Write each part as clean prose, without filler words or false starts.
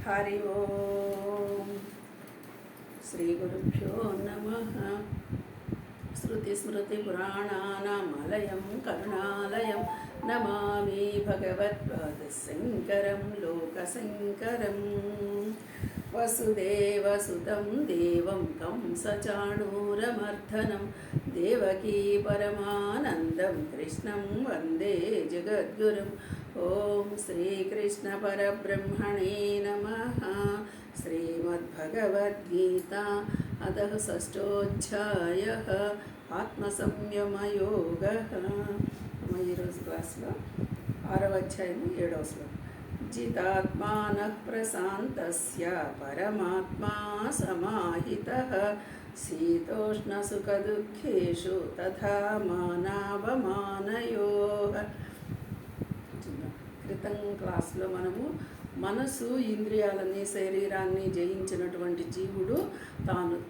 హరి ఓం శ్రీ గురుభ్యో నమః. శృతిస్మృతిపురాణానామాలయం కరుణాలయం నమామి భగవత్పాదశంకరం లోకశంకరం. వసుదేవసుతం దేవం కంసచాణూరమర్దనం దేవకీ పరమానందం కృష్ణం వందే జగద్గురుం. ఓం శ్రీకృష్ణ పరబ్రహ్మణే నమః. శ్రీమద్భగవద్గీత అథ షష్ఠోధ్యాయః ఆత్మసంయమయోగః. ఈరోజు క్లాస్లో 6వ అధ్యాయం 7వ శ్లోకం. జితాత్మానః ప్రశాంతస్య పరమాత్మా సమాహితః శీతోష్ణసుఖదుఃఖేషు తథా మానావమానయోః. క్రితం క్లాస్లో మనము మనసు ఇంద్రియాలని శరీరాన్ని జయించినటువంటి జీవుడు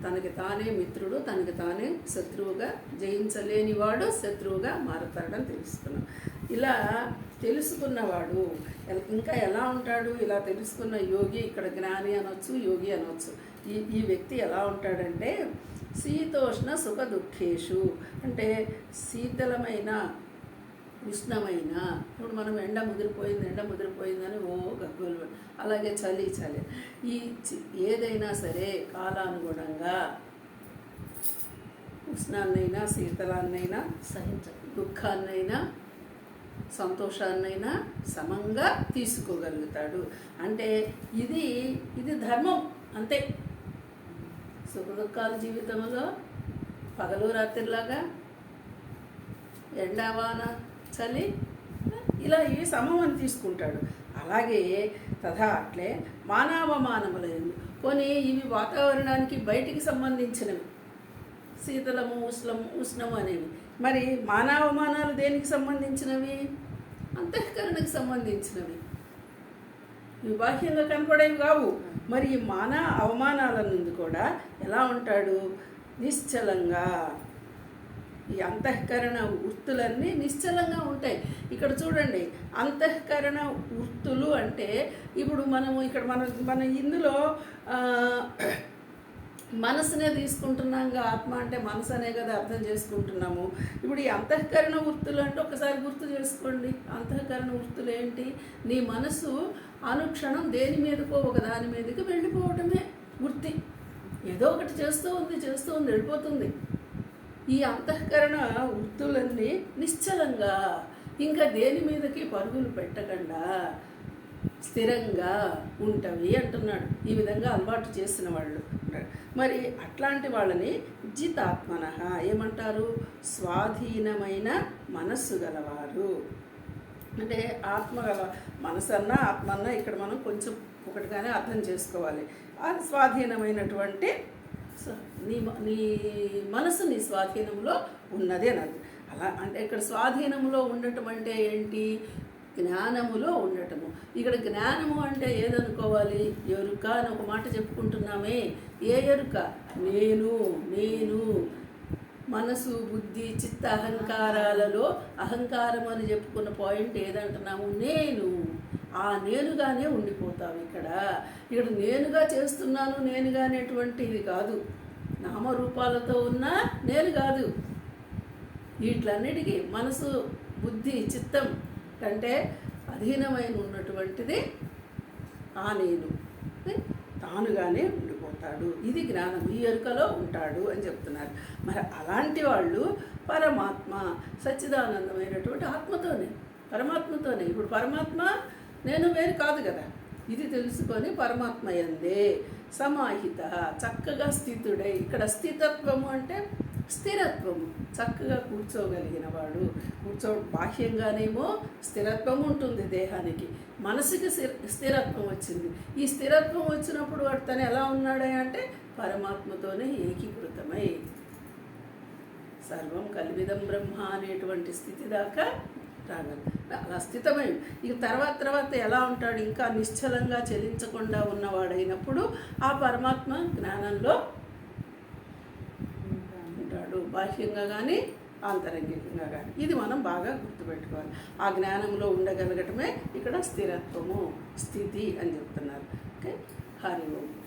తనకి తానే మిత్రుడు, తనకి తానే శత్రువుగా, జయించలేనివాడు శత్రువుగా మారుతాడని తెలుసుకున్నాం. ఇలా తెలుసుకున్నవాడు ఇంకా ఎలా ఉంటాడు? ఇలా తెలుసుకున్న యోగి, ఇక్కడ జ్ఞాని అనొచ్చు, యోగి అనొచ్చు. ఈ వ్యక్తి ఎలా ఉంటాడంటే శీతోష్ణ సుఖ దుఃఖేషు, అంటే శీతలమైన ఉష్ణమైన, ఇప్పుడు మనం ఎండ ముదిరిపోయిందని ఓ గగ్గులు, అలాగే చలి ఈ ఏదైనా సరే కాలానుగుణంగా ఉష్ణాన్నైనా శీతలాన్నైనా దుఃఖాన్నైనా సంతోషాన్నైనా సమంగా తీసుకోగలుగుతాడు. అంటే ఇది ధర్మం అంతే. సుఖ దుఃఖాల జీవితంలో పగలు రాత్రిలాగా, ఎండావాన చలి ఇలా ఇవి సమం అని తీసుకుంటాడు. అలాగే అట్లే మానవమానములైన కొని ఇవి వాతావరణానికి బయటికి సంబంధించినవి, శీతలము ఉష్ణము అనేవి. మరి మానవమానాలు దేనికి సంబంధించినవి? అంతఃకరణకు సంబంధించినవి. ఇవి బాహ్యంగా కనపడేవి కావు. మరి ఈ అవమానాల నుండి కూడా ఎలా ఉంటాడు? నిశ్చలంగా. ఈ అంతఃకరణ వృత్తులన్నీ నిశ్చలంగా ఉంటాయి. ఇక్కడ చూడండి, అంతఃకరణ వృత్తులు అంటే ఇప్పుడు మన ఇందులో మనసునే తీసుకుంటున్నాంగా. ఆత్మ అంటే మనసు అనే కదా అర్థం చేసుకుంటున్నాము. ఇప్పుడు ఈ అంతఃకరణ వృత్తులు అంటే ఒకసారి గుర్తు చేసుకోండి. అంతఃకరణ వృత్తులు ఏంటి? నీ మనసు అనుక్షణం దేని మీదకో ఒక దాని మీదకి వెళ్ళిపోవటమే వృత్తి. ఏదో ఒకటి చేస్తూ ఉంది వెళ్ళిపోతుంది. ఈ అంతఃకరణ వృత్తులన్నీ నిశ్చలంగా, ఇంకా దేని మీదకి పరుగులు పెట్టకుండా స్థిరంగా ఉంటవి అంటున్నాడు. ఈ విధంగా అలవాటు చేసిన వాళ్ళు. మరి అట్లాంటి వాళ్ళని జితాత్మనః ఏమంటారు? స్వాధీనమైన మనస్సు గలవారు. అంటే మనసన్నా ఆత్మన్నా ఇక్కడ మనం కొంచెం ఒకటిగానే అర్థం చేసుకోవాలి. అది స్వాధీనమైనటువంటి నీ మనసు నీ స్వాధీనంలో ఉన్నది అన్నది. అలా అంటే ఇక్కడ స్వాధీనంలో ఉండటం అంటే ఏంటి? జ్ఞానములో ఉండటము. ఇక్కడ జ్ఞానము అంటే ఏదనుకోవాలి? ఎరుక అని ఒక మాట చెప్పుకుంటున్నామే. ఏ ఎరుక? నేను మనసు, బుద్ధి, చిత్త, అహంకారాలలో అహంకారం అని చెప్పుకున్న పాయింట్ ఏదంటున్నాము? నేను. ఆ నేనుగానే ఉండిపోతావు. ఇక్కడ నేనుగా చేస్తున్నాను, నేనుగా అనేటువంటిది కాదు. నామరూపాలతో ఉన్న నేను కాదు. వీటిలన్నిటికీ మనసు, బుద్ధి, చిత్తం కంటే అధీనమైన ఉన్నటువంటిది ఆ నేను తానుగానే ఉండిపోతాడు. ఇది జ్ఞానం. ఈ ఎరుకలో ఉంటాడు అని చెప్తున్నారు. మరి అలాంటి వాళ్ళు పరమాత్మ, సచ్చిదానందమైనటువంటి పరమాత్మతోనే. ఇప్పుడు పరమాత్మ నేను వేరు కాదు కదా. ఇది తెలుసుకొని పరమాత్మ యందే సమాహిత, చక్కగా స్థితుడై. ఇక్కడ స్థితత్వము అంటే స్థిరత్వము, చక్కగా కూర్చోగలిగిన వాడు. బాహ్యంగానేమో స్థిరత్వం ఉంటుంది దేహానికి, మనసుకి స్థిరత్వం వచ్చింది. ఈ స్థిరత్వం వచ్చినప్పుడు వాడు తను ఎలా ఉన్నాడే అంటే పరమాత్మతోనే ఏకీకృతమై సర్వం కల్విదం బ్రహ్మ అనేటువంటి స్థితి దాకా రాగలరు. అలా స్థితమై ఇక తర్వాత ఎలా ఉంటాడు? ఇంకా నిశ్చలంగా చెలించకుండా ఉన్నవాడైనప్పుడు ఆ పరమాత్మ జ్ఞానంలో ఉంటాడు, బాహ్యంగా కానీ ఆంతరంగికంగా కానీ. ఇది మనం బాగా గుర్తుపెట్టుకోవాలి. ఆ జ్ఞానంలో ఉండగలగటమే ఇక్కడ స్థిరత్వము, స్థితి అని చెప్తున్నారు. ఓకే. హరి ఓం.